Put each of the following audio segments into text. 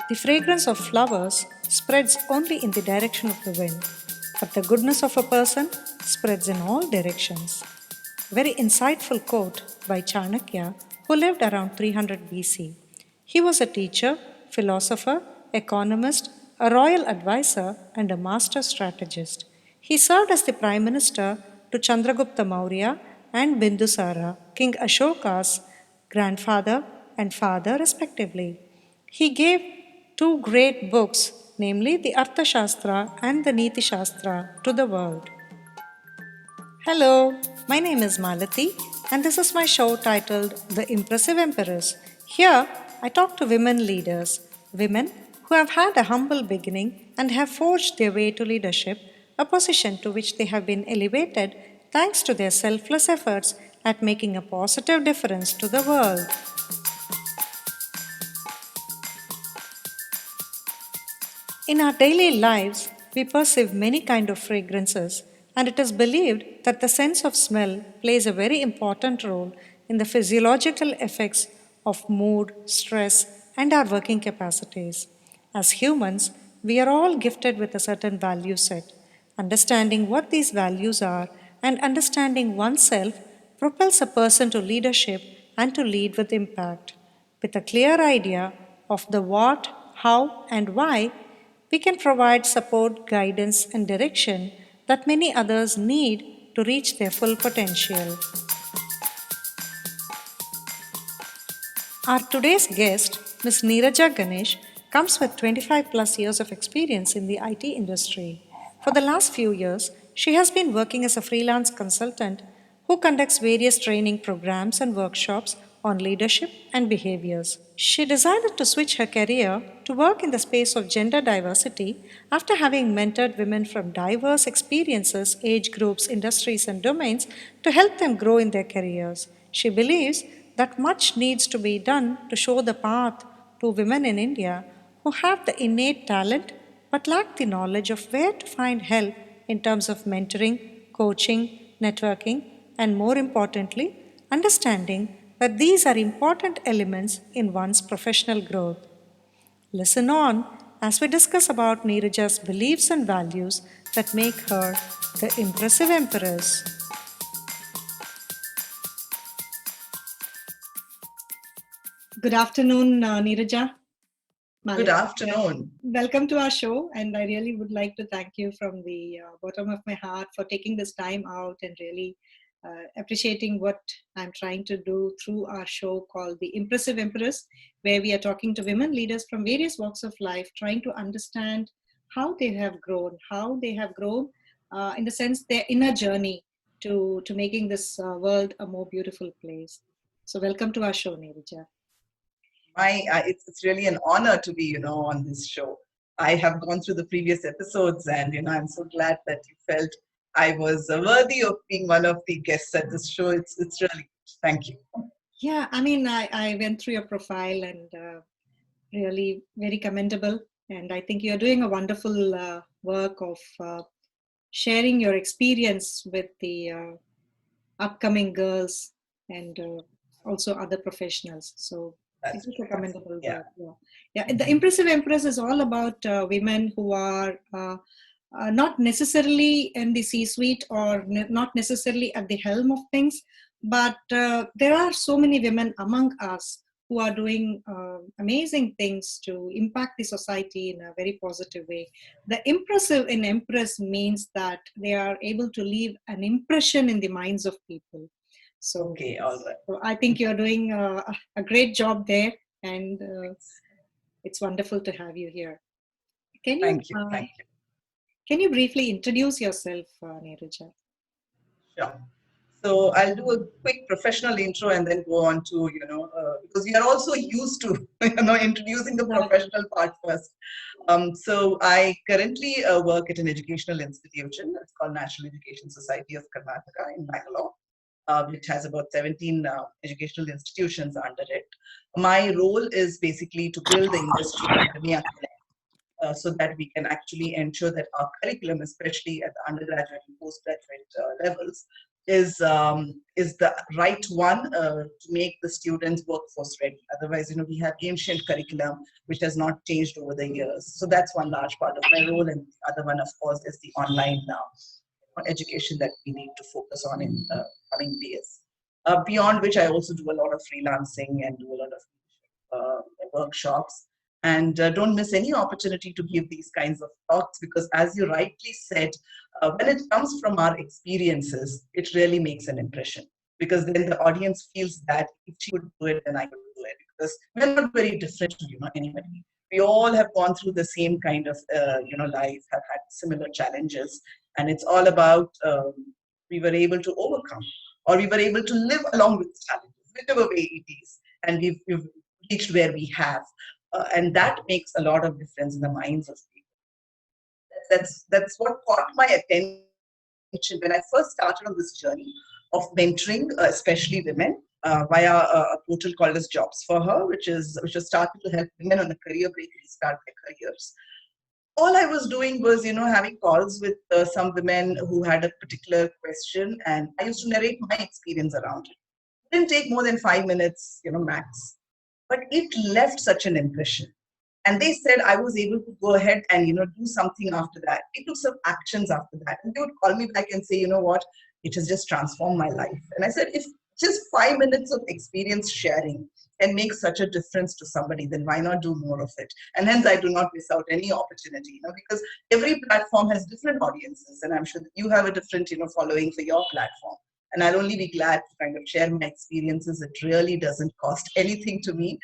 The fragrance of flowers spreads only in the direction of the wind, but the goodness of a person spreads in all directions. Very insightful quote by Chanakya, who lived around 300 BC. He was a teacher, philosopher, economist, a royal advisor, and a master strategist. He served as the prime minister to Chandragupta Maurya and Bindusara, King Ashoka's grandfather and father, respectively. He gave two great books, namely the Arthashastra and the Niti Shastra, to the world. Hello, my name is Malati, and this is my show titled The Impressive Empress. Here, I talk to women leaders, women who have had a humble beginning and have forged their way to leadership, a position to which they have been elevated thanks to their selfless efforts at making a positive difference to the world. In our daily lives, we perceive many kind of fragrances, and it is believed that the sense of smell plays a very important role in the physiological effects of mood, stress, and our working capacities. As humans, we are all gifted with a certain value set. Understanding what these values are and understanding oneself propels a person to leadership and to lead with impact. With a clear idea of the what, how, and why, we can provide support, guidance, and direction that many others need to reach their full potential. Our today's guest, Ms. Neeraja Ganesh, comes with 25 plus years of experience in the IT industry. For the last few years, she has been working as a freelance consultant who conducts various training programs and workshops on leadership and behaviors. She decided to switch her career to work in the space of gender diversity after having mentored women from diverse experiences, age groups, industries, and domains to help them grow in their careers. She believes that much needs to be done to show the path to women in India who have the innate talent but lack the knowledge of where to find help in terms of mentoring, coaching, networking, and more importantly, understanding that these are important elements in one's professional growth. Listen on as we discuss about Neeraja's beliefs and values that make her the impressive empress. Good afternoon, Neeraja. Good Malati here. afternoon. Welcome to our show, and I really would like to thank you from the bottom of my heart for taking this time out and really appreciating what I'm trying to do through our show called The Impressive Empress, where we are talking to women leaders from various walks of life, trying to understand how they have grown in the sense their inner journey to making this world a more beautiful place. So, welcome to our show, Neerija. It's really an honor to be, on this show. I have gone through the previous episodes, and I'm so glad that you felt I was worthy of being one of the guests at this show. It's really thank you. Yeah, I mean, I went through your profile and really very commendable. And I think you're doing a wonderful work of sharing your experience with the upcoming girls and also other professionals. So it That's is a commendable yeah. work. Yeah, yeah. The Impressive Empress is all about women who are not necessarily in the C-suite or not necessarily at the helm of things, but there are so many women among us who are doing amazing things to impact the society in a very positive way. The impressive in Empress means that they are able to leave an impression in the minds of people. So, Okay, all right. so I think you're doing a great job there, and it's wonderful to have you here. Can you Thank you. Thank you. can you briefly introduce yourself, Neeraja? Sure. So I'll do a quick professional intro and then go on to, because we are also used to, introducing the Right. professional part first. So I currently work at an educational institution. It's called National Education Society of Karnataka in Bangalore, which has about 17 educational institutions under it. My role is basically to build the industry academia so that we can actually ensure that our curriculum, especially at the undergraduate and postgraduate levels, is the right one to make the students workforce ready. Otherwise, we have ancient curriculum which has not changed over the years. So that's one large part of my role, and the other one, of course, is the online education that we need to focus on in coming days. Beyond which, I also do a lot of freelancing and do a lot of workshops. And don't miss any opportunity to give these kinds of talks, because as you rightly said, when it comes from our experiences, it really makes an impression. Because then the audience feels that if she could do it, then I could do it. Because we're not very different to anybody. We all have gone through the same kind of life, have had similar challenges, and it's all about we were able to overcome, or we were able to live along with the challenges, whichever way it is, and we've reached where we have, and that makes a lot of difference in the minds of people. That's what caught my attention when I first started on this journey of mentoring, especially women, via a portal called as Jobs for Her, which was started to help women on a career break restart their careers. All I was doing was, having calls with some women who had a particular question, and I used to narrate my experience around it. It didn't take more than 5 minutes, max, but it left such an impression. And they said I was able to go ahead and do something after that. They took some actions after that, and they would call me back and say, you know what, it has just transformed my life. And I said, if just 5 minutes of experience sharing can make such a difference to somebody, then why not do more of it? And hence I do not miss out any opportunity, because every platform has different audiences, and I'm sure that you have a different following for your platform. And I'll only be glad to kind of share my experiences. It really doesn't cost anything to me,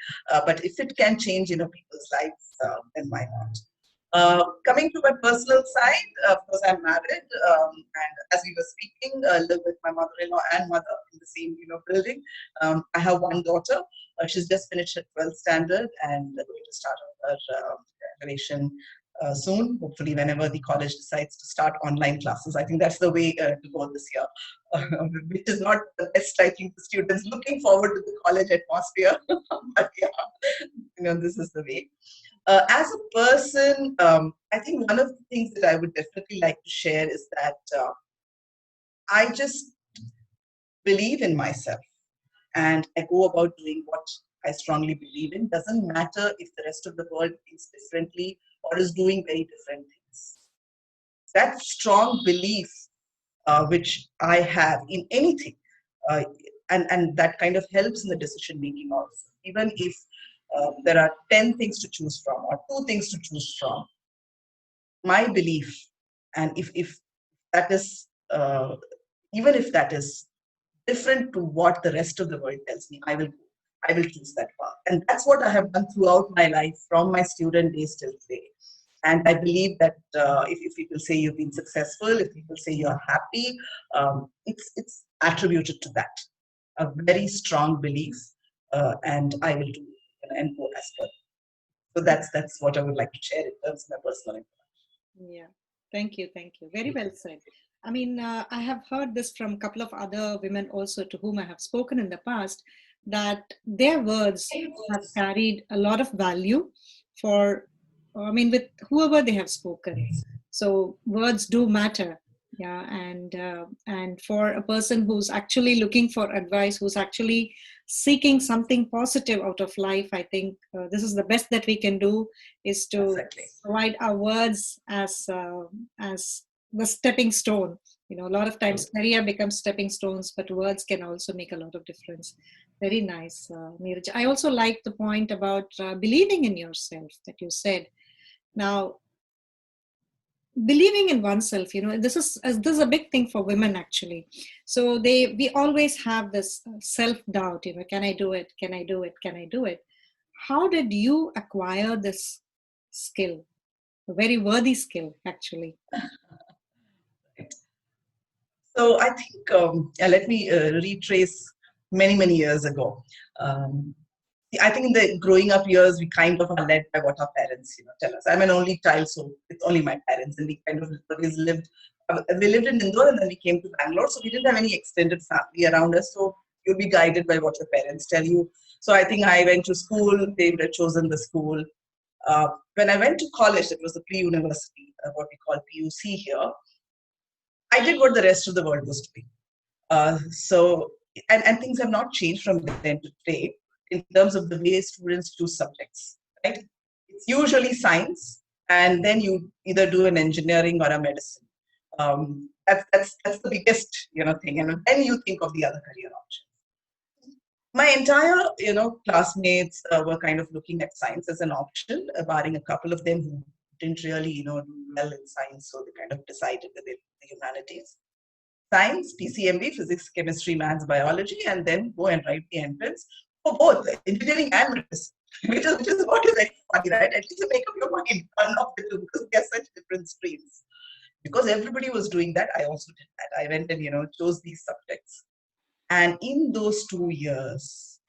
but if it can change people's lives, then why not? Coming to my personal side, of course, I'm married, and as we were speaking, live with my mother-in-law and mother in the same building. I have one daughter. She's just finished her 12th standard and going to start her graduation soon. Hopefully, whenever the college decides to start online classes, I think that's the way to go this year, which is not the best, I think, the students looking forward to the college atmosphere. But yeah, this is the way. As a person, I think one of the things that I would definitely like to share is that I just believe in myself, and I go about doing what I strongly believe in. Doesn't matter if the rest of the world thinks differently or is doing very different things. That strong belief which I have in anything, uh, and that kind of helps in the decision making also. Even if there are 10 things to choose from or 2 things to choose from, my belief, and if that is, even if that is different to what the rest of the world tells me, I will choose that path. And that's what I have done throughout my life, from my student days till today. And I believe that if people say you've been successful, if people say you're happy, it's attributed to that, a very strong belief, and I will do and go as per. So that's what I would like to share in terms of my personal information. Yeah, thank you, thank you. Very well said. I mean, I have heard this from a couple of other women also to whom I have spoken in the past, that their words have carried a lot of value for, I mean, with whoever they have spoken. So words do matter. Yeah, and for a person who's actually looking for advice, who's actually seeking something positive out of life, I think this is the best that we can do, is to Exactly. provide our words as the stepping stone. A lot of times career becomes stepping stones, but words can also make a lot of difference. Very nice, Neeraj. I also like the point about believing in yourself that you said. Now, believing in oneself, this is a big thing for women actually. So we always have this self doubt. Can I do it? Can I do it? Can I do it? How did you acquire this skill? A very worthy skill, actually. So I think, yeah, let me retrace many years ago. Um, I think in the growing up years, we kind of are led by what our parents, tell us. I'm an only child, so it's only my parents, and we kind of always lived. We lived in Indore, and then we came to Bangalore, so we didn't have any extended family around us. So you'll be guided by what your parents tell you. So I think I went to school. They would have chosen the school. When I went to college, it was the pre-university, what we call PUC here. I did what the rest of the world was doing. So, and things have not changed from then to today in terms of the way students choose subjects, right? It's usually science, and then you either do an engineering or a medicine. That's the biggest thing, and then you think of the other career options. My entire classmates were kind of looking at science as an option, barring a couple of them who didn't really do well in science, so they kind of decided that they the humanities. Science, PCMB, physics, chemistry, maths, biology, and then go and write the entrance for both engineering and medicine, which is what is very funny, right? At least you make up your mind, one of the two, because they are such different streams. Because everybody was doing that, I also did that. I went and chose these subjects, and in those 2 years,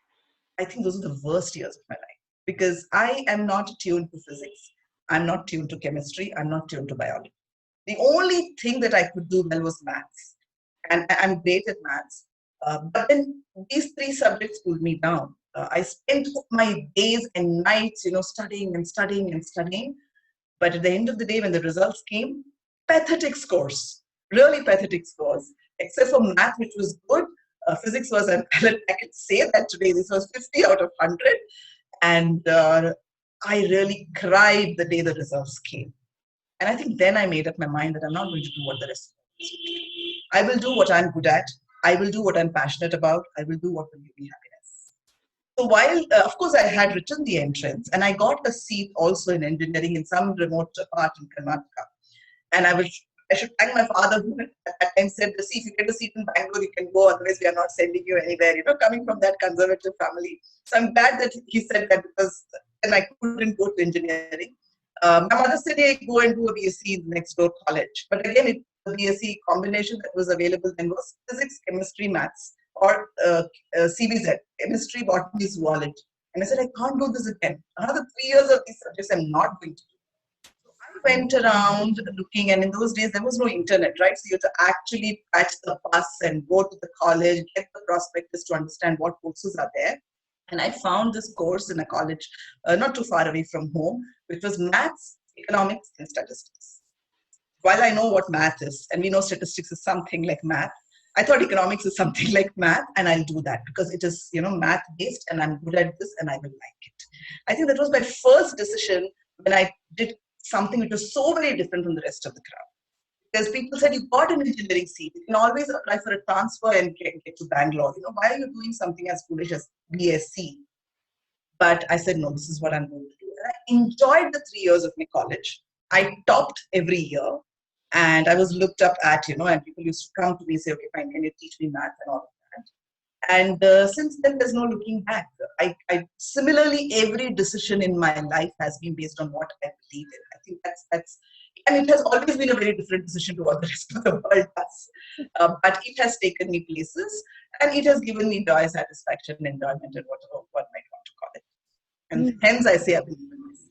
I think those are the worst years of my life because I am not tuned to physics. I'm not tuned to chemistry. I'm not tuned to biology. The only thing that I could do well was maths, and I'm great at maths. But then these three subjects pulled me down. I spent my days and nights, studying and studying and studying. But at the end of the day, when the results came, pathetic scores, really pathetic scores, except for math, which was good. Physics was, I can say that today, this was 50 out of 100. And I really cried the day the results came. And I think then I made up my mind that I'm not going to do what the rest of us do. I will do what I'm good at. I will do what I'm passionate about. I will do what will give me happiness. So while, of course, I had written the entrance and I got a seat also in engineering in some remote part in Karnataka. And I should thank my father who at that time said, see, if you get a seat in Bangalore, you can go, otherwise we are not sending you anywhere, coming from that conservative family. So I'm glad that he said that because then I couldn't go to engineering. My mother said, hey, go and do a BSc in the next door college. But again, the BSc combination that was available then was physics, chemistry, maths, or CBZ, chemistry, botany, zoology. And I said, I can't do this again. Another 3 years of these subjects I'm not going to do. I went around looking, and in those days there was no internet, right? So you had to actually catch the bus and go to the college, get the prospectus to understand what courses are there. And I found this course in a college not too far away from home, which was maths, economics, and statistics. While I know what math is, and we know statistics is something like math, I thought economics is something like math, and I'll do that because it is, math based, and I'm good at this, and I will like it. I think that was my first decision when I did something which was so very different from the rest of the crowd. Because people said, you got an engineering seat. You can always apply for a transfer and get to Bangalore. Why are you doing something as foolish as BSc? But I said, no, this is what I'm going to do. And I enjoyed the 3 years of my college. I topped every year. And I was looked up at, and people used to come to me and say, okay, fine, can you teach me math and all of that? And since then, there's no looking back. I similarly, every decision in my life has been based on what I believe in. I think that's, and it has always been a very different decision to what the rest of the world does. But it has taken me places, and it has given me joy, satisfaction, enjoyment, and whatever one might want to call it. And hence, I say I believe in this.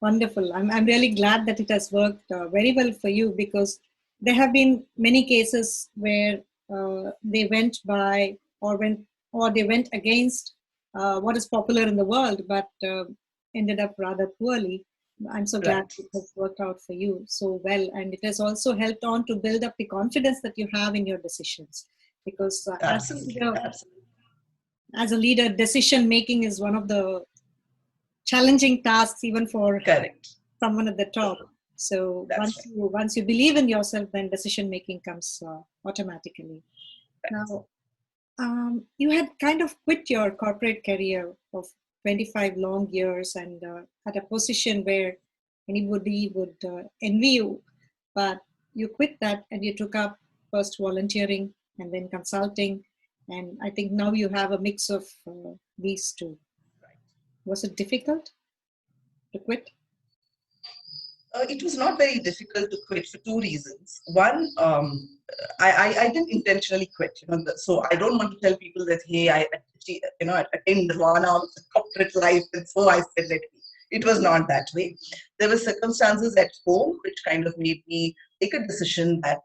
Wonderful. I'm really glad that it has worked very well for you, because there have been many cases where they went by or they went against what is popular in the world, but ended up rather poorly. I'm so glad Right. it has worked out for you so well, and it has also helped on to build up the confidence that you have in your decisions. Because Absolutely. Absolutely. as a leader, decision making is one of the challenging tasks even for Correct. someone at the top. So That's right. once you believe in yourself, then decision making comes automatically. Now, you had kind of quit your corporate career of 25 long years and at a position where anybody would envy you, but you quit that and you took up first volunteering and then consulting, and I think now you have a mix of these two. Was it difficult to quit? It was not very difficult to quit for two reasons. One, I didn't intentionally quit. So I don't want to tell people that, hey, I attained nirvana of the corporate life, and so I said let me. It was not that way. There were circumstances at home which kind of made me take a decision that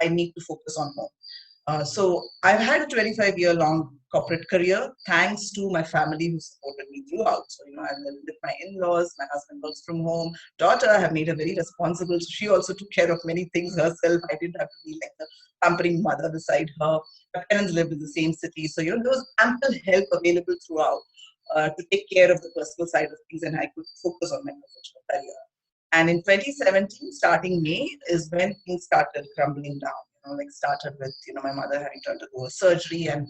I need to focus on home. So I've had a 25-year long corporate career, thanks to my family who supported me throughout. So, I live with my in-laws, my husband works from home, daughter I have made her very responsible. So she also took care of many things herself. I didn't have to be like the pampering mother beside her. My parents lived in the same city. So, there was ample help available throughout to take care of the personal side of things, and I could focus on my professional career. And in 2017, starting May, is when things started crumbling down. Like started with, my mother having to undergo a surgery, and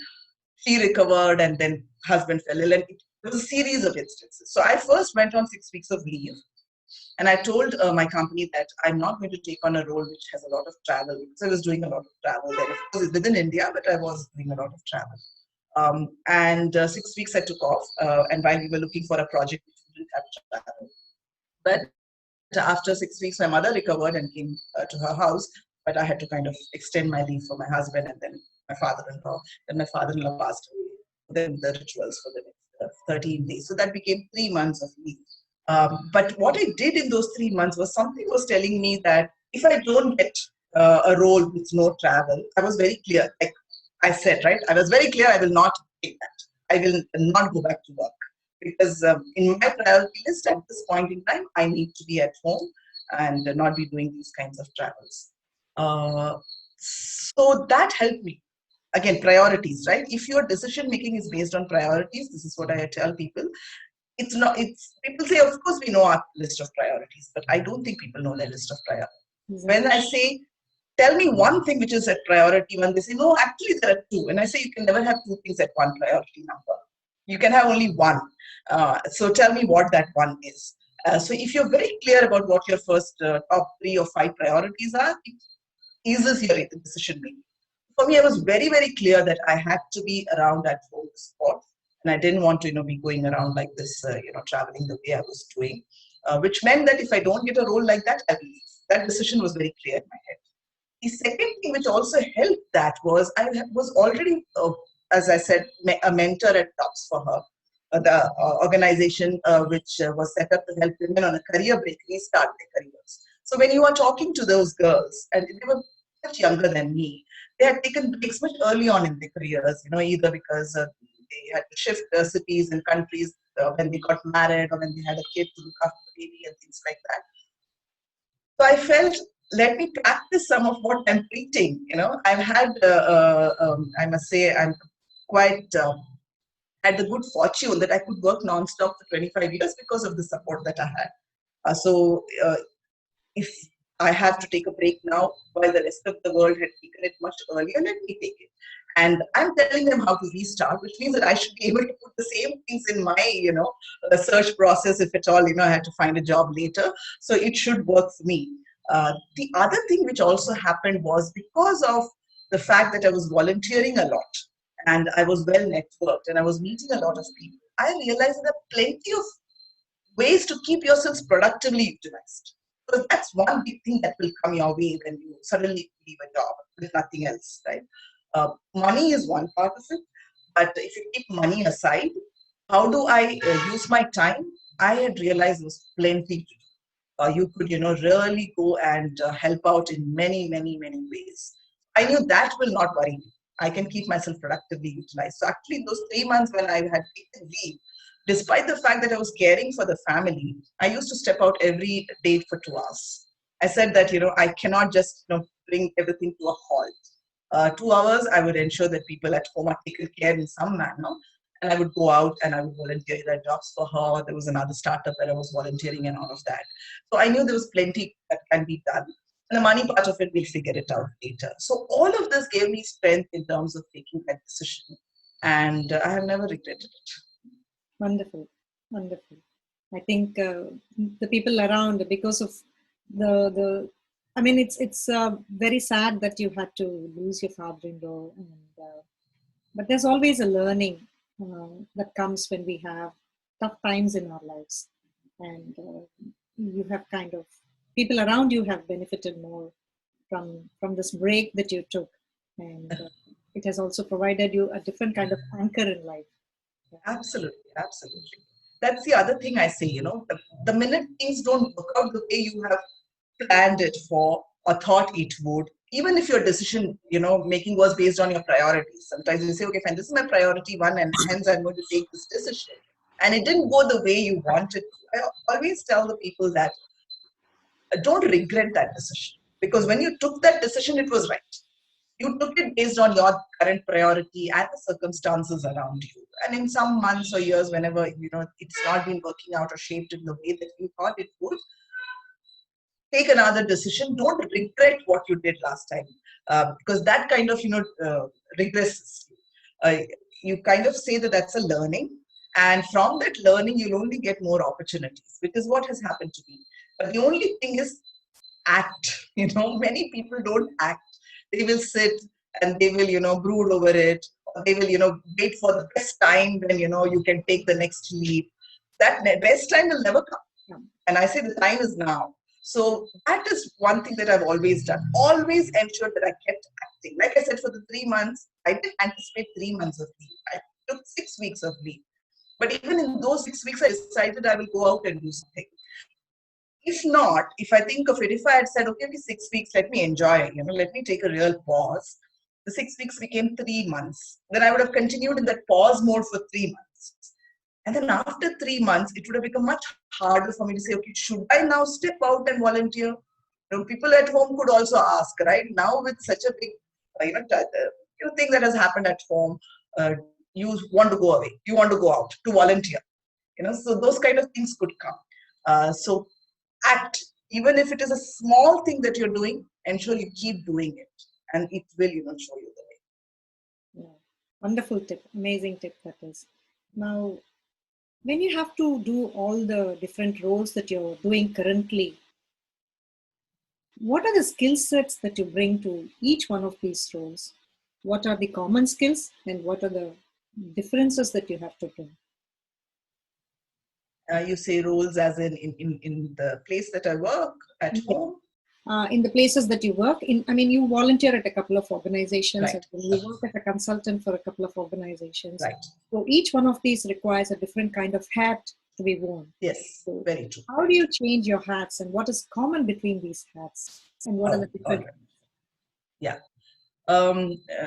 she recovered, and then husband fell ill, and it was a series of instances. So I first went on 6 weeks of leave, and I told my company that I'm not going to take on a role which has a lot of travel, because I was doing a lot of travel then. Of course, it's within India, but I was doing a lot of travel. And 6 weeks I took off, and while we were looking for a project which we didn't have travel. But after 6 weeks, my mother recovered and came to her house. But I had to kind of extend my leave for my husband and then my father-in-law. Then my father-in-law passed away. Then the rituals for the next 13 days. So that became 3 months of leave. But what I did in those 3 months was something was telling me that if I don't get a role with no travel, I was very clear. Like I said, right? I was very clear. I will not take that. I will not go back to work, because in my priority list at this point in time, I need to be at home and not be doing these kinds of travels. So that helped me. Again, priorities, right? If your decision making is based on priorities, this is what I tell people. It's not. It's people say, of course, we know our list of priorities, but I don't think people know their list of priorities. When I say, tell me one thing which is at priority one, they say, no, actually there are two. And I say, you can never have two things at one priority number. You can have only one. So tell me what that one is. So if you're very clear about what your first top 3 or 5 priorities are, it eases your decision making. For me, I was very, very clear that I had to be around at home to support, and I didn't want to, be going around like this, traveling the way I was doing, which meant that if I don't get a role like that, I will leave. That decision was very clear in my head. The second thing which also helped that was I was already, as I said, a mentor at TOPS for her, the organization which was set up to help women on a career break restart their careers. So when you are talking to those girls, and they were much younger than me, they had taken breaks much early on in their careers, either because they had to shift cities and countries when they got married, or when they had a kid to look after the baby and things like that. So I felt, let me practice some of what I'm preaching. I've had, I must say, I'm quite had the good fortune that I could work nonstop for 25 years because of the support that I had. So if I have to take a break now while the rest of the world had taken it much earlier, let me take it. And I'm telling them how to restart, which means that I should be able to put the same things in my, search process if at all, I had to find a job later. So it should work for me. The other thing which also happened was because of the fact that I was volunteering a lot and I was well networked and I was meeting a lot of people, I realized there are plenty of ways to keep yourselves productively utilized. Because that's one big thing that will come your way when you suddenly leave a job with nothing else, right? Money is one part of it, but if you keep money aside, how do I use my time? I had realized there was plenty to do. You could, really go and help out in many, many, many ways. I knew that will not worry me. I can keep myself productively utilized. So actually, those 3 months when I had taken leave, despite the fact that I was caring for the family, I used to step out every day for 2 hours. I said that, I cannot just, bring everything to a halt. 2 hours, I would ensure that people at home are taken care in some manner. And I would go out and I would volunteer at jobs for her. There was another startup where I was volunteering and all of that. So I knew there was plenty that can be done. And the money part of it, we'll figure it out later. So all of this gave me strength in terms of taking that decision. And I have never regretted it. Wonderful, wonderful. I think the people around, because of the, I mean, it's very sad that you had to lose your father-in-law, and but there's always a learning that comes when we have tough times in our lives, and you have kind of people around you have benefited more from this break that you took, and it has also provided you a different kind of anchor in life. Absolutely, absolutely. That's the other thing I say, the minute things don't work out the way you have planned it for or thought it would, even if your decision, making was based on your priorities. Sometimes you say, okay, fine, this is my priority one, and hence I'm going to take this decision. And it didn't go the way you wanted to. I always tell the people that don't regret that decision. Because when you took that decision, it was right. You took it based on your current priority and the circumstances around you. And in some months or years, whenever, it's not been working out or shaped in the way that you thought it would, take another decision. Don't regret what you did last time, because that kind of regresses. Uh, you kind of say that that's a learning, and from that learning, you'll only get more opportunities, which is what has happened to me. But the only thing is act. Many people don't act. They will sit and they will brood over it, or they will wait for the best time when you can take the next leap. That best time will never come, and I say the time is now. So that is one thing that I've always done. Always ensured that I kept acting. Like I said, for the 3 months, I didn't anticipate 3 months of leave. I took 6 weeks of leave. But even in those 6 weeks, I decided I will go out and do something. If not, if I think of it, if I had said, okay, 6 weeks, let me enjoy, let me take a real pause. The 6 weeks became 3 months. Then I would have continued in that pause mode for 3 months. And then after 3 months, it would have become much harder for me to say, okay, should I now step out and volunteer? People at home could also ask, right? Now with such a big, thing that has happened at home, you want to go away, you want to go out to volunteer. So those kind of things could come. So act, even if it is a small thing that you're doing, ensure you keep doing it, and it will show you the way. Yeah. Wonderful tip, amazing tip that is. Now, when you have to do all the different roles that you're doing currently, what are the skill sets that you bring to each one of these roles? What are the common skills and what are the differences that you have to bring? You say roles as in the place that I work at Yeah. home. In the places that you work in, I mean, you volunteer at a couple of organizations, Right. and you work as a consultant for a couple of organizations. Right. So each one of these requires a different kind of hat to be worn. Yes, So very true. how do you change your hats, and what is common between these hats, and what are the different? Right. Yeah.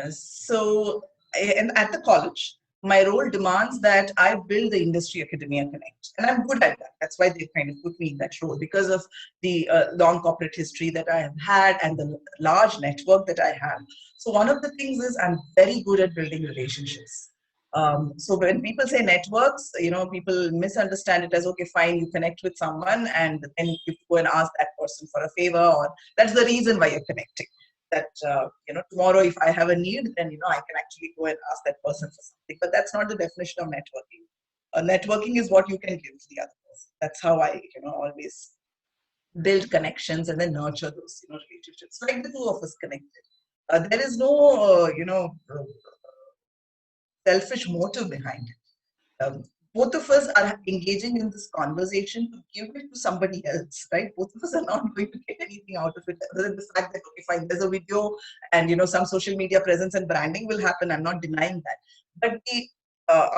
So, and at the college, my role demands that I build the industry academia connect, and I'm good at that. That's why they kind of put me in that role, because of the long corporate history that I have had and the large network that I have. So one of the things is I'm very good at building relationships. So when people say networks, people misunderstand it as, okay, fine, you connect with someone and then you go and ask that person for a favor, or that's the reason why you're connecting. That tomorrow if I have a need, then I can actually go and ask that person for something. But that's not the definition of networking. Networking is what you can give to the other person. That's how I always build connections and then nurture those relationships, like the two of us connected. There is no selfish motive behind it. Both of us are engaging in this conversation to give it to somebody else, right? Both of us are not going to get anything out of it other than the fact that, okay, fine, there's a video and, some social media presence and branding will happen. I'm not denying that. But the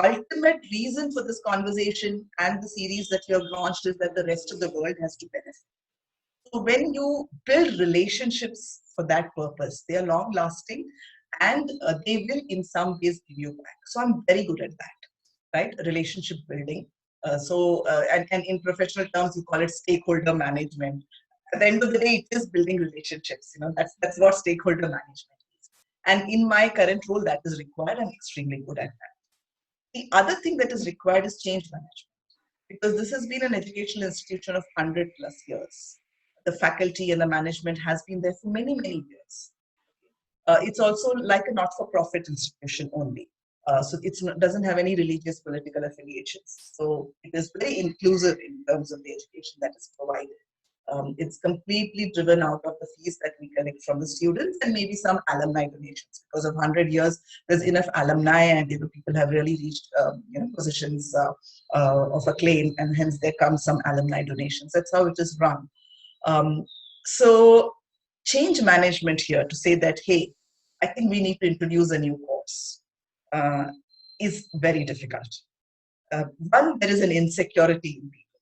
ultimate reason for this conversation and the series that you have launched is that the rest of the world has to benefit. So when you build relationships for that purpose, they are long lasting, and they will in some ways give you back. So I'm very good at that, right? Relationship building. And in professional terms, you call it stakeholder management. At the end of the day, it is building relationships. That's what stakeholder management is. And in my current role, that is required. I'm extremely good at that. The other thing that is required is change management, because this has been an educational institution of 100 plus years. The faculty and the management has been there for many, many years. It's also like a not-for-profit institution only. So it doesn't have any religious political affiliations. So it is very inclusive in terms of the education that is provided. It's completely driven out of the fees that we collect from the students and maybe some alumni donations. Because of 100 years, there's enough alumni, and people have really reached positions of acclaim, and hence there comes some alumni donations. That's how it is run. So change management here to say that, hey, I think we need to introduce a new course is very difficult. One, there is an insecurity in people.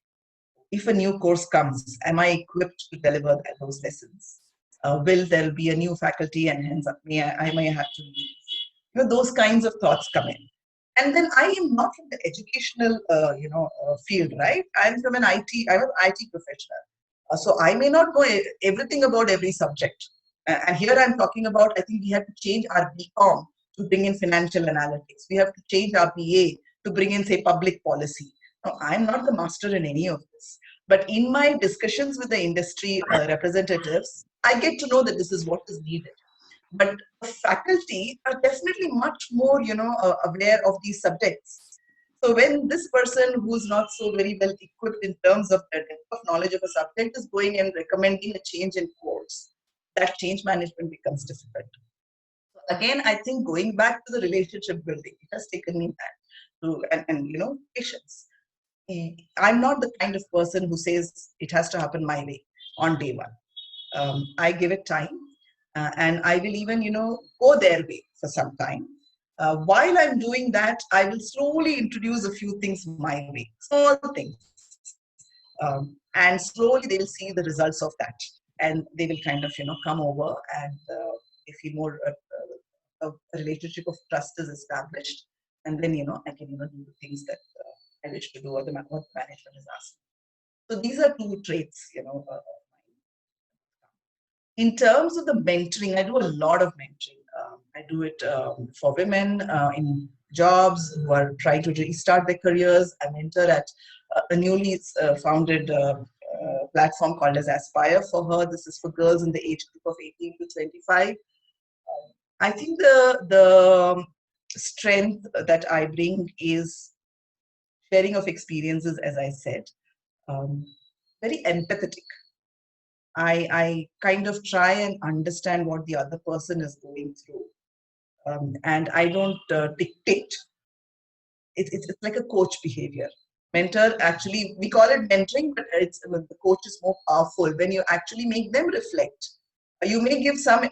If a new course comes, am I equipped to deliver those lessons? Will there be a new faculty and hence I may have to leave? Those kinds of thoughts come in. And then I am not from the educational, field, right? I'm from I'm an IT professional. So I may not know everything about every subject. And here I'm talking about, I think we have to change our BCom to bring in financial analytics. We have to change our BA to bring in, say, public policy. Now, I'm not the master in any of this. But in my discussions with the industry representatives, I get to know that this is what is needed. But the faculty are definitely much more, aware of these subjects. So when this person who's not so very well equipped in terms of the depth of knowledge of a subject is going and recommending a change in course, that change management becomes difficult. So again, I think going back to the relationship building, it has taken me back to and patience. I'm not the kind of person who says it has to happen my way on day one. I give it time, and I will even, go their way for some time. While I'm doing that, I will slowly introduce a few things my way, small things, and slowly they will see the results of that, and they will kind of, come over, and they feel more a relationship of trust is established, and then, I can, do the things that I wish to do, or what the management is asking. So these are two traits, in terms of the mentoring, I do a lot of mentoring. I do it for women in jobs who are trying to restart their careers. I mentor at a newly founded platform called as Aspire for her. This is for girls in the age group of 18 to 25. I think the strength that I bring is sharing of experiences, as I said, um, very empathetic. I kind of try and understand what the other person is going through. And I don't dictate. It's like a coach behavior. Mentor, actually, we call it mentoring, but the coach is more powerful when you actually make them reflect. You may give some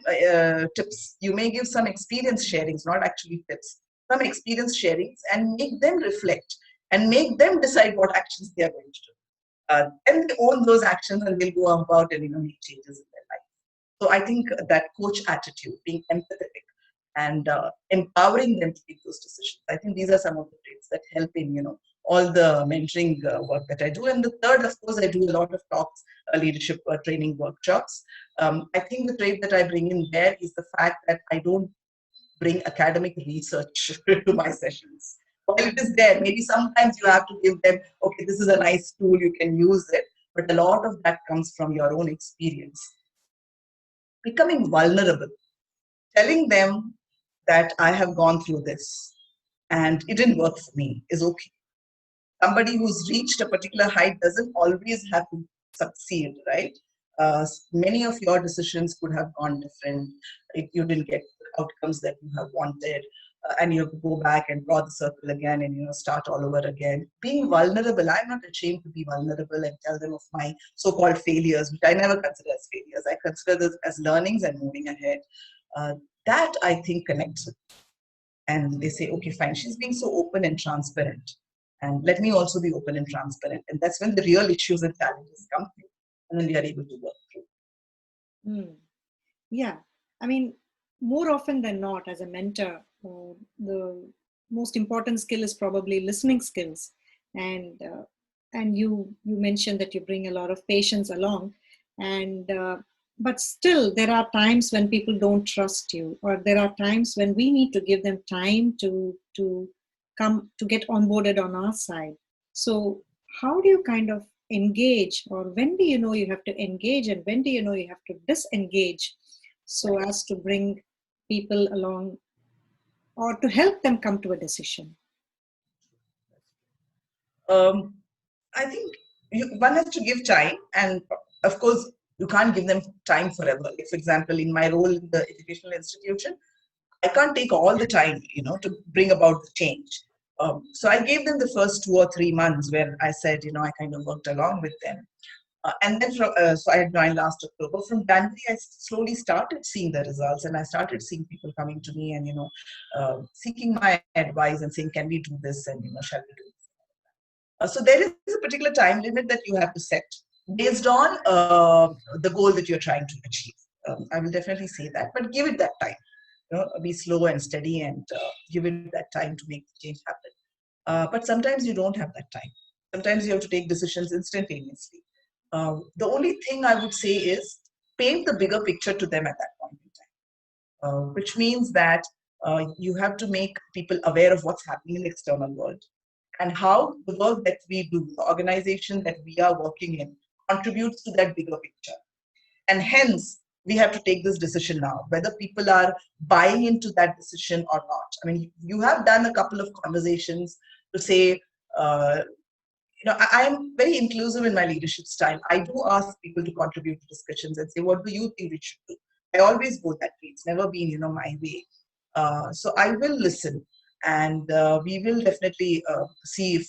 tips, you may give some experience sharings, not actually tips, some experience sharings, and make them reflect and make them decide what actions they are going to do. And they own those actions and they'll go about and make changes in their life. So I think that coach attitude, being empathetic and empowering them to take those decisions. I think these are some of the traits that help in all the mentoring work that I do. And the third, of course, I do a lot of talks, leadership training workshops. I think the trait that I bring in there is the fact that I don't bring academic research to my sessions. While it is there, maybe sometimes you have to give them, okay, this is a nice tool, you can use it. But a lot of that comes from your own experience. Becoming vulnerable, telling them that I have gone through this and it didn't work for me is okay. Somebody who's reached a particular height doesn't always have to succeed, right? Many of your decisions could have gone different if you didn't get the outcomes that you have wanted, and you have to go back and draw the circle again and start all over again. Being vulnerable, I'm not ashamed to be vulnerable and tell them of my so-called failures, which I never consider as failures. I consider this as learnings and moving ahead. Uh, that I think connects with, and they say, okay, fine, she's being so open and transparent, and let me also be open and transparent, and that's when the real issues and challenges come through, and then we are able to work through. Hmm. Yeah, I mean, more often than not, as a mentor, the most important skill is probably listening skills, and you mentioned that you bring a lot of patience along, and but still there are times when people don't trust you, or there are times when we need to give them time to come to get onboarded on our side. So how do you kind of engage, or when do you know you have to engage, and when do you know you have to disengage, so as to bring people along or to help them come to a decision? um, I think one has to give time, and of course you can't give them time forever. Like, for example, in my role in the educational institution, I can't take all the time, to bring about the change. So I gave them the first 2 or 3 months where I said, I kind of worked along with them. And then, so I had joined last October. From January, I slowly started seeing the results, and I started seeing people coming to me and, seeking my advice and saying, can we do this? And, shall we do this? So there is a particular time limit that you have to set based on the goal that you're trying to achieve. I will definitely say that, but give it that time. Be slow and steady and give it that time to make the change happen. But sometimes you don't have that time. Sometimes you have to take decisions instantaneously. The only thing I would say is paint the bigger picture to them at that point in time, which means that you have to make people aware of what's happening in the external world and how the work that we do, the organization that we are working in, contributes to that bigger picture. And hence, we have to take this decision now, whether people are buying into that decision or not. I mean, you have done a couple of conversations to say, uh, I'm very inclusive in my leadership style. I do ask people to contribute to discussions and say, what do you think we should do? I always go that way. It's never been, my way. So I will listen, and we will definitely see if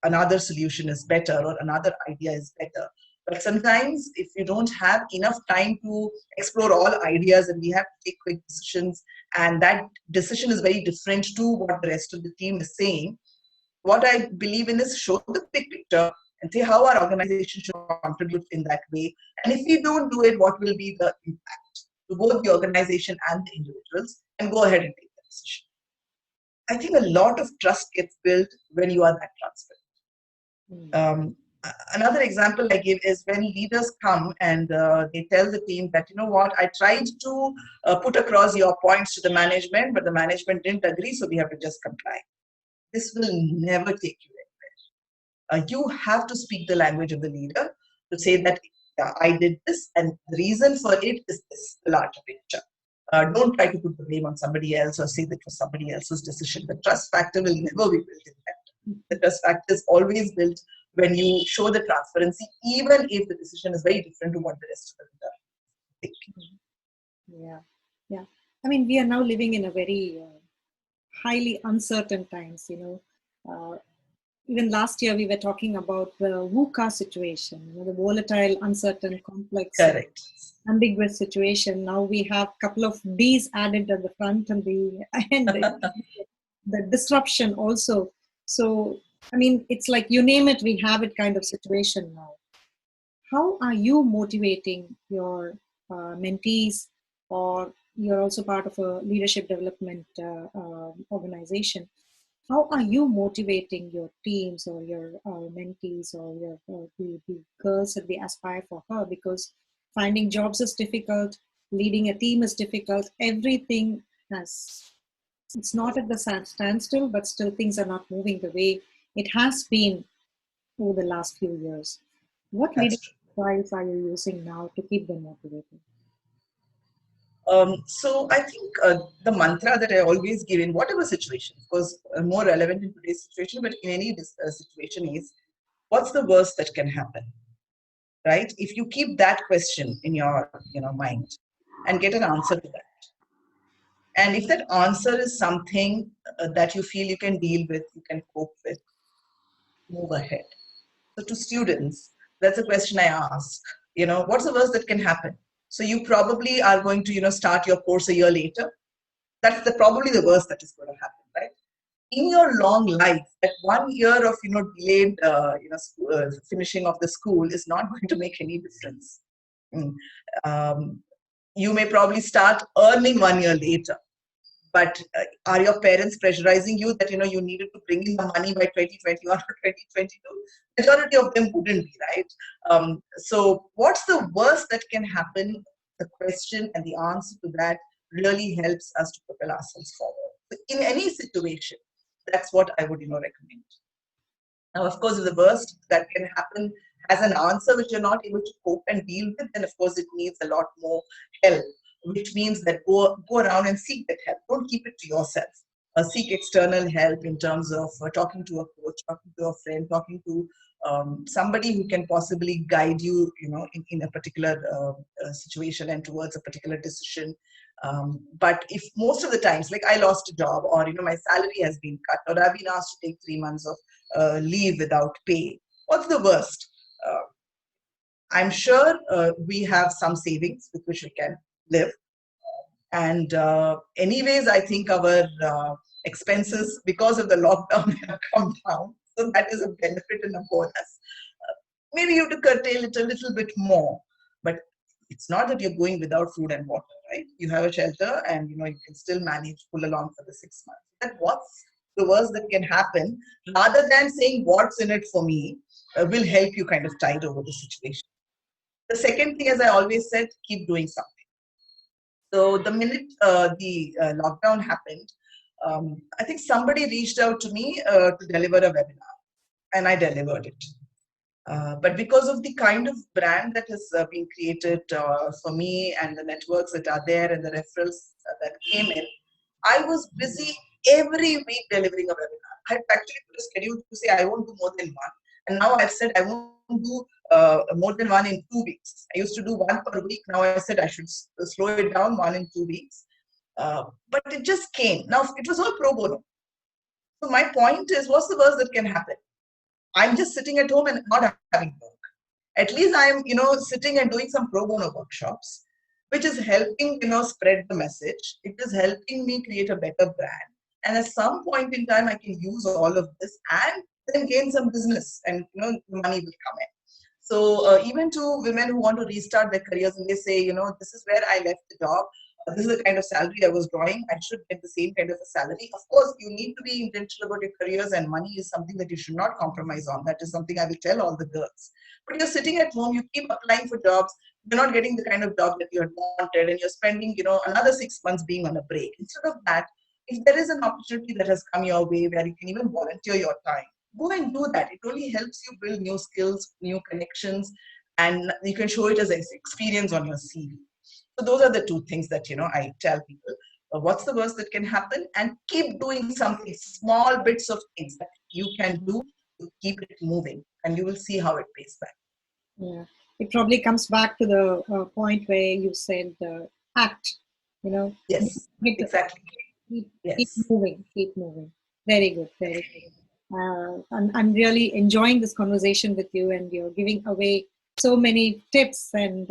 another solution is better or another idea is better. But sometimes, if you don't have enough time to explore all ideas, and we have to take quick decisions, and that decision is very different to what the rest of the team is saying, what I believe in is show the big picture and say how our organization should contribute in that way. And if we don't do it, what will be the impact to both the organization and the individuals, and go ahead and take the decision. I think a lot of trust gets built when you are that transparent. Another example I give is when leaders come and they tell the team that, what, I tried to put across your points to the management, but the management didn't agree, so we have to just comply. This will never take you anywhere. You have to speak the language of the leader to say that, yeah, I did this, and the reason for it is this, the larger picture. Don't try to put the blame on somebody else or say that it was somebody else's decision. The trust factor will never be built in that. The trust factor is always built when you show the transparency, even if the decision is very different to what the rest of the think. Yeah, yeah. I mean, we are now living in a very highly uncertain times. Even last year we were talking about the VUCA situation, the volatile, uncertain, complex, Correct. ambiguous situation. Now we have a couple of D's added at the front and the disruption also. So, I mean, it's like you name it, we have it kind of situation now. How are you motivating your mentees, or you're also part of a leadership development organization? How are you motivating your teams or your mentees or the girls that they aspire for her? Because finding jobs is difficult, leading a team is difficult, everything has, it's not at the standstill, but still things are not moving the way it has been over the last few years. What That's leadership true. styles are you using now to keep them motivated? So I think the mantra that I always give in whatever situation, of course, more relevant in today's situation, but in any situation is, what's the worst that can happen, right? If you keep that question in your mind and get an answer to that, and if that answer is something that you feel you can deal with, you can cope with, move ahead. So to students, that's a question I ask. What's the worst that can happen? So you probably are going to, start your course a year later. That's probably the worst that is going to happen, right? In your long life, that 1 year of, delayed, finishing of the school is not going to make any difference. Mm. Um, you may probably start earning 1 year later, but are your parents pressurizing you that you needed to bring in the money by 2021 or 2022? Majority of them wouldn't be, right? So what's the worst that can happen? The question and the answer to that really helps us to propel ourselves forward. So in any situation, that's what I would recommend. Now, of course, if the worst that can happen has an answer which you're not able to cope and deal with, then of course it needs a lot more help, which means that go around and seek that help. Don't keep it to yourself. Seek external help in terms of talking to a coach, talking to a friend, talking to somebody who can possibly guide you, in a particular situation and towards a particular decision. But if most of the times, like I lost a job, or my salary has been cut, or I've been asked to take 3 months of leave without pay, what's the worst? Uh, I'm sure we have some savings with which we can live. And anyways, I think our expenses because of the lockdown have come down. So that is a benefit and a bonus. Maybe you have to curtail it a little bit more. But it's not that you're going without food and water, right? You have a shelter, and you can still manage pull along for the 6 months. That what's the worst that can happen, rather than saying what's in it for me, will help you kind of tide over the situation. The second thing, as I always said, keep doing something. So the minute the lockdown happened, I think somebody reached out to me to deliver a webinar, and I delivered it. But because of the kind of brand that has been created for me, and the networks that are there, and the referrals that came in, I was busy every week delivering a webinar. I had actually put a schedule to say I won't do more than one. And now I've said I won't do more than one in 2 weeks. I used to do one per week. Now I said I should slow it down, one in 2 weeks. But it just came. Now it was all pro bono. So my point is, what's the worst that can happen? I'm just sitting at home and not having work. At least I'm, sitting and doing some pro bono workshops, which is helping, spread the message. It is helping me create a better brand. And at some point in time, I can use all of this and then gain some business, and, the money will come in. So even to women who want to restart their careers, and they say, this is where I left the job. This is the kind of salary I was drawing. I should get the same kind of a salary. Of course, you need to be intentional about your careers, and money is something that you should not compromise on. That is something I will tell all the girls. But you're sitting at home, you keep applying for jobs, you're not getting the kind of job that you had wanted, and you're spending, another 6 months being on a break. Instead of that, if there is an opportunity that has come your way where you can even volunteer your time, go and do that. It only helps you build new skills, new connections, and you can show it as an experience on your CV. So those are the two things that I tell people. What's the worst that can happen? And keep doing something, small bits of things that you can do to keep it moving, and you will see how it pays back. Yeah, it probably comes back to the point where you said act. You know, Yes, hit the exactly. keep Yes. moving, keep moving. Very good, very good. I'm really enjoying this conversation with you, and you're giving away so many tips and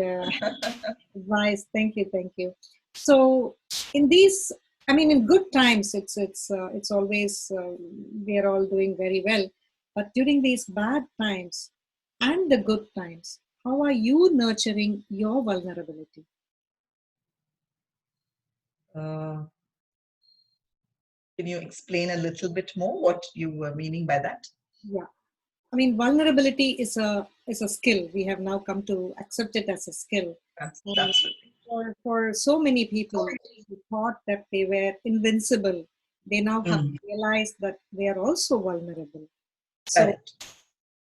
advice. Thank you, thank you. So, in these, I mean, in good times, it's always we are all doing very well. But during these bad times and the good times, how are you nurturing your vulnerability? Uh, can you explain a little bit more what you were meaning by that? Yeah. I mean, vulnerability is a skill. We have now come to accept it as a skill. And Absolutely. for so many people who thought that they were invincible, they now have Mm, realized that they are also vulnerable. So, correct.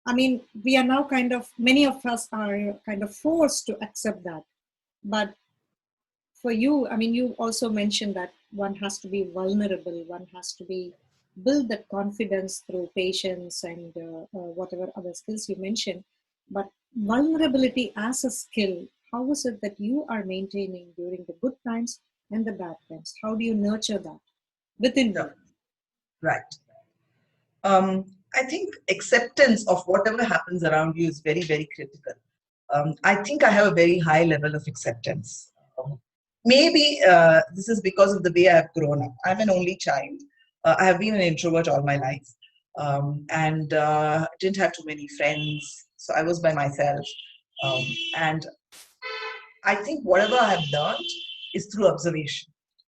I mean, we are now kind of, many of us are kind of forced to accept that. But for you, I mean, you also mentioned that one has to be vulnerable, one has to be build that confidence through patience and whatever other skills you mentioned. But vulnerability as a skill, how is it that you are maintaining during the good times and the bad times? How do you nurture that within you? Sure. Right. I think acceptance of whatever happens around you is very, very critical. I think I have a very high level of acceptance. Maybe this is because of the way I've grown up. I'm an only child. I have been an introvert all my life, and didn't have too many friends, so I was by myself. Um, and I think whatever I have learned is through observation.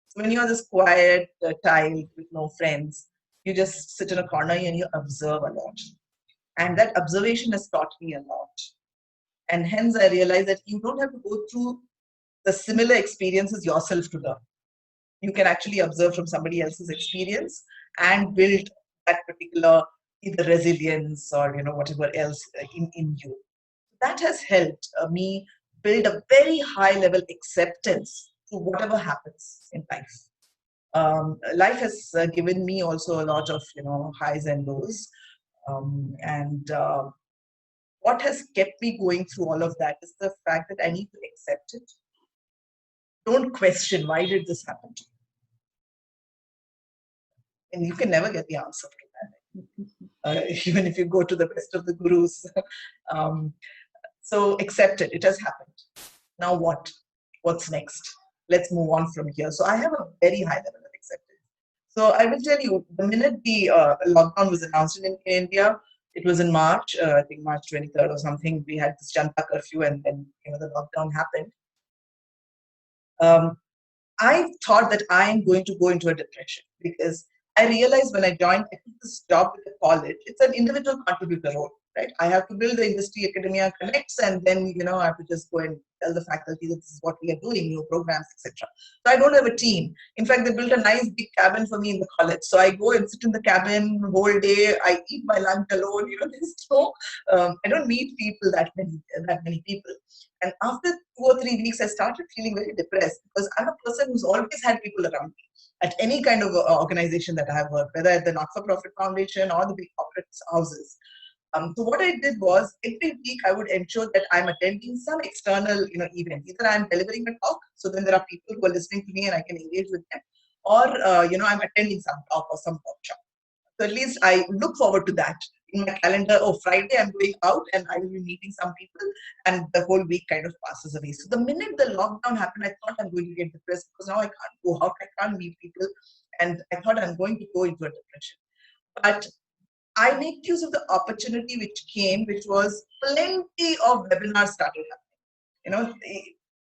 So when you're this quiet child with no friends, you just sit in a corner and you observe a lot. And that observation has taught me a lot. And hence I realized that you don't have to go through the similar experiences yourself to learn. You can actually observe from somebody else's experience and build that particular either resilience or whatever else in you. That has helped me build a very high level acceptance to whatever happens in life. Life has given me also a lot of highs and lows, and what has kept me going through all of that is the fact that I need to accept it. Don't question why did this happen to me, and you can never get the answer to that, even if you go to the best of the gurus. um, so accept it. It has happened. Now what? What's next? Let's move on from here. So I have a very high level of acceptance. So I will tell you, the minute the lockdown was announced in India, it was in March, I think March 23rd or something. We had this Janta curfew, and then the lockdown happened. Um, I thought that I am going to go into a depression because I realized when I joined, I took this job with the college. It's an individual contributor role, right? I have to build the industry academia connects, and then I have to just go and tell the faculty that this is what we are doing, new programs, etc. So I don't have a team. In fact, they built a nice big cabin for me in the college. So I go and sit in the cabin whole day. I eat my lunch alone. There's no, I don't meet people that many people. And after 2 or 3 weeks, I started feeling very depressed because I'm a person who's always had people around me at any kind of organization that I have worked, whether at the not-for-profit foundation or the big corporate houses. So what I did was every week I would ensure that I'm attending some external, event. Either I'm delivering a talk, so then there are people who are listening to me and I can engage with them, or I'm attending some talk or some workshop. So at least I look forward to that in my calendar. Oh, Friday I'm going out and I will be meeting some people, and the whole week kind of passes away. So the minute the lockdown happened, I thought I'm going to get depressed because now I can't go out, I can't meet people, and I thought I'm going to go into a depression. But I made use of the opportunity which came, which was plenty of webinars started happening.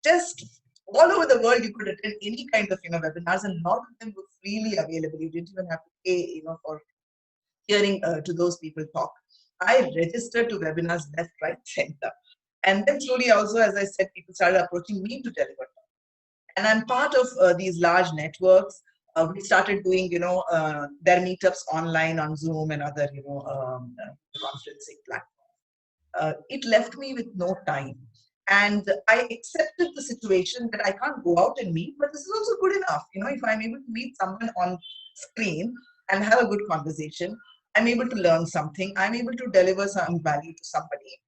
Just all over the world, you could attend any kind of webinars, and a lot of them were freely available. You didn't even have to pay, for hearing to those people talk. I registered to webinars left, right, center. And then slowly also, as I said, people started approaching me to deliver. And I'm part of these large networks. We started doing, their meetups online on Zoom and other, conferencing platforms. It left me with no time. And I accepted the situation that I can't go out and meet, but this is also good enough. If I'm able to meet someone on screen and have a good conversation, I'm able to learn something, I'm able to deliver some value to somebody.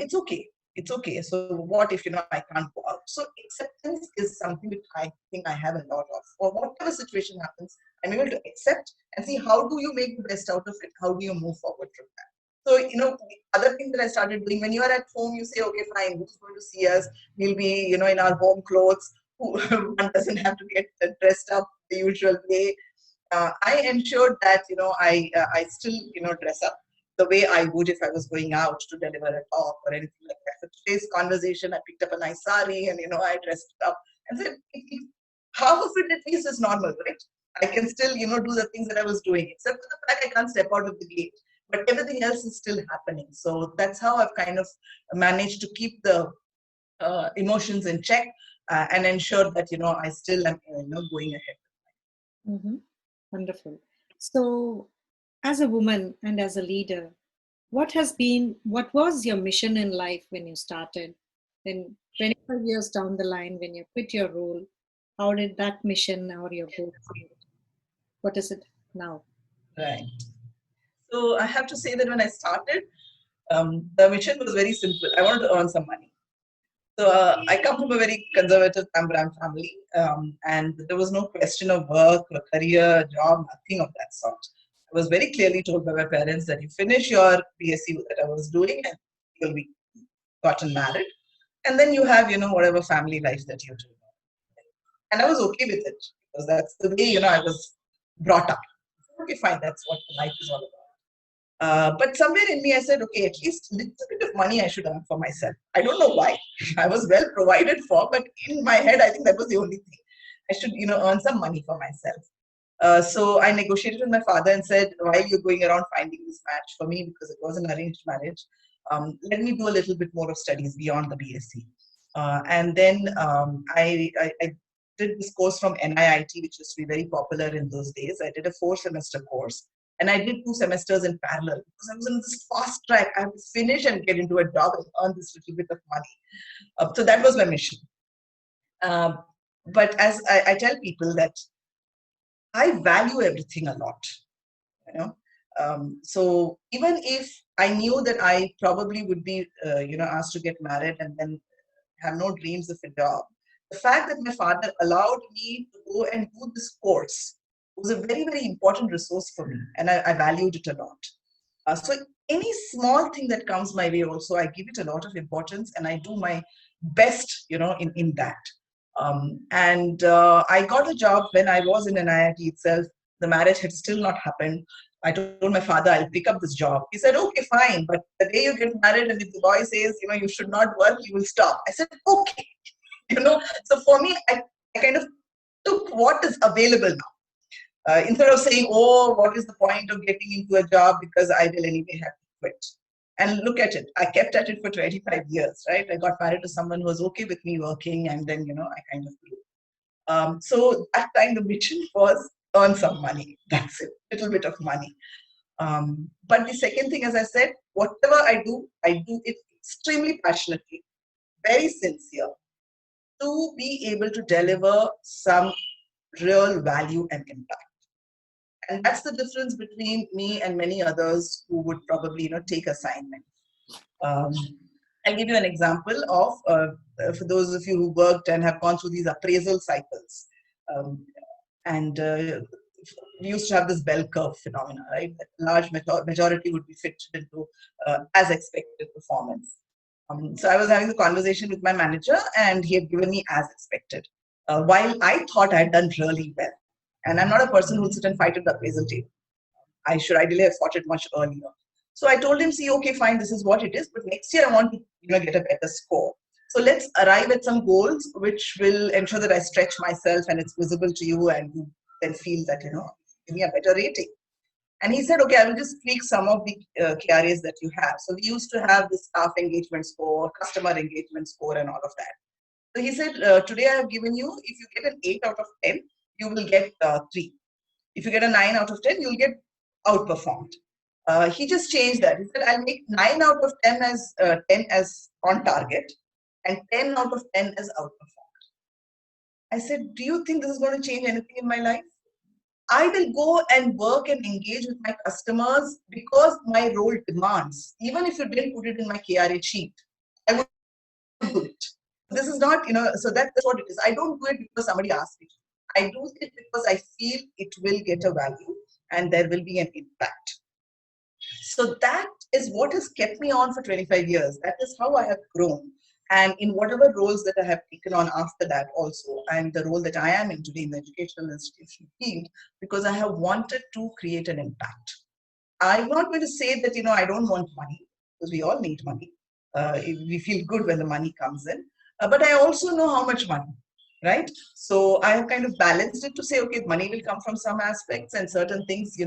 It's okay. It's okay. So what if I can't go out? So acceptance is something which I think I have a lot of. Or whatever situation happens, I'm able to accept and see how do you make the best out of it? How do you move forward from that? So, the other thing that I started doing, when you are at home, you say, okay, fine, who's going to see us? We'll be, in our home clothes. One doesn't have to get dressed up the usual way. I ensured that, I still, dress up the way I would if I was going out to deliver a talk or anything like that. For today's conversation, I picked up a nice sari and, I dressed it up and said, half of it at least is normal, right? I can still, do the things that I was doing, except for the fact I can't step out of the gate. But everything else is still happening. So that's how I've kind of managed to keep the emotions in check and ensure that, I still am, going ahead. Mm-hmm. Wonderful. So, as a woman and as a leader, what was your mission in life when you started? Then 25 years down the line, when you quit your role, how did that mission or your goal change? What is it now? Right. So I have to say that when I started, the mission was very simple. I wanted to earn some money. So I come from a very conservative Tambram family, and there was no question of work or career, job, nothing of that sort. I was very clearly told by my parents that you finish your BSc that I was doing and you'll be gotten married, and then you have, whatever family life that you do. And I was okay with it because that's the way, I was brought up. Okay, fine, that's what life is all about. But somewhere in me, I said, okay, at least a little bit of money I should earn for myself. I don't know why. I was well provided for, but in my head, I think that was the only thing. I should, earn some money for myself. So I negotiated with my father and said, while you're going around finding this match for me, because it was an arranged marriage, let me do a little bit more of studies beyond the BSc. And then I did this course from NIIT, which used to be very popular in those days. I did a 4-semester course. And I did 2 semesters in parallel because I was on this fast track. I have to finish and get into a job and earn this little bit of money. So that was my mission. Um, but as I tell people that I value everything a lot, you know. So even if I knew that I probably would be, asked to get married and then have no dreams of a job, the fact that my father allowed me to go and do this course was a very, very important resource for me, and I valued it a lot. So any small thing that comes my way, also I give it a lot of importance, and I do my best, in that. And I got a job when I was in an IIT itself. The marriage had still not happened. I told my father, I'll pick up this job. He said, okay, fine. But the day you get married and if the boy says, you should not work, you will stop. I said, okay. So for me, I kind of took what is available now. Instead of saying, oh, what is the point of getting into a job because I will anyway have to quit. And look at it. I kept at it for 25 years, right? I got married to someone who was okay with me working, and then, I kind of grew. So that time the mission was earn some money. That's it, little bit of money. But the second thing, as I said, whatever I do it extremely passionately, very sincere, to be able to deliver some real value and impact. And that's the difference between me and many others who would probably, take assignment. Um, I'll give you an example of, for those of you who worked and have gone through these appraisal cycles. Um, and we used to have this bell curve phenomena, right? That large majority would be fitted into as expected performance. So I was having a conversation with my manager, and he had given me as expected. While I thought I had done really well, and I'm not a person who will sit and fight at the appraisal table. I should ideally have fought it much earlier. So I told him, see, okay, fine, this is what it is, but next year I want to get a better score. So let's arrive at some goals which will ensure that I stretch myself and it's visible to you, and you then feel that, give me a better rating. And he said, okay, I will just tweak some of the KRAs that you have. So we used to have the staff engagement score, customer engagement score, and all of that. So he said, today I have given you, if you get an 8 out of 10, you will get 3. If you get a 9 out of 10, you'll get outperformed. He just changed that. He said, I'll make 9 out of 10 as on target and 10 out of 10 as outperformed. I said, do you think this is going to change anything in my life? I will go and work and engage with my customers because my role demands. Even if you didn't put it in my KRA sheet, I would do it. This is not, so that's what it is. I don't do it because somebody asked me to. I do it because I feel it will get a value and there will be an impact. So that is what has kept me on for 25 years. That is how I have grown. And in whatever roles that I have taken on after that also, and the role that I am in today in the educational institution field, because I have wanted to create an impact. I'm not going to say that, I don't want money, because we all need money. We feel good when the money comes in. But I also know how much money, right? So I have kind of balanced it to say, okay, money will come from some aspects, and certain things, we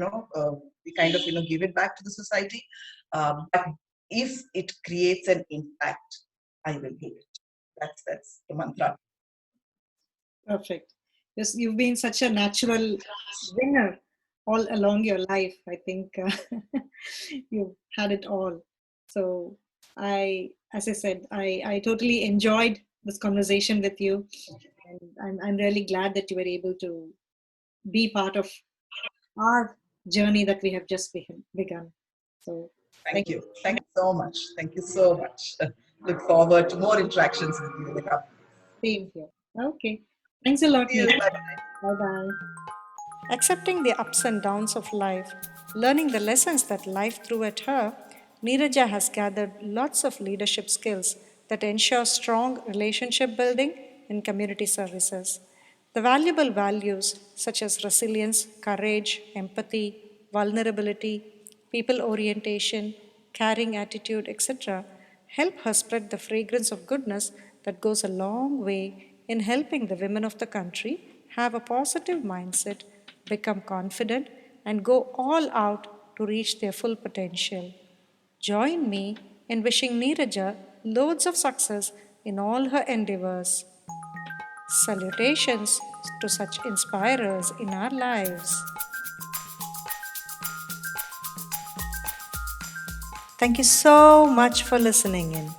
kind of, give it back to the society. But if it creates an impact, I will do it. That's the mantra. Perfect. Yes, you've been such a natural winner all along your life. I think you've had it all. So as I said, I totally enjoyed this conversation with you, and I'm really glad that you were able to be part of our journey that we have just begun. So Thank you. Thank you so much. Thank you so much. Look forward to more interactions with you in the coming. same here. Okay. Thanks a lot, Cheers. Neha. Bye. Bye bye. Accepting the ups and downs of life, learning the lessons that life threw at her, Neeraja has gathered lots of leadership skills that ensure strong relationship building in community services. The valuable values such as resilience, courage, empathy, vulnerability, people orientation, caring attitude, etc., help her spread the fragrance of goodness that goes a long way in helping the women of the country have a positive mindset, become confident, and go all out to reach their full potential. Join me in wishing Neeraja loads of success in all her endeavors. Salutations to such inspirers in our lives. Thank you so much for listening in.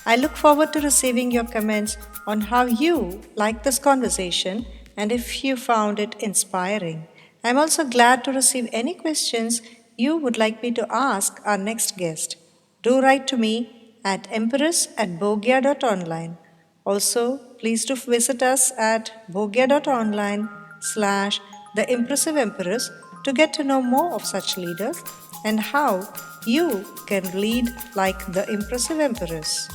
I look forward to receiving your comments on how you like this conversation and if you found it inspiring. I'm also glad to receive any questions you would like me to ask our next guest. Do write to me at empress@bhogya.online. Also, please do visit us at bhogya.online slash the impressive empress to get to know more of such leaders and how you can lead like the impressive empress.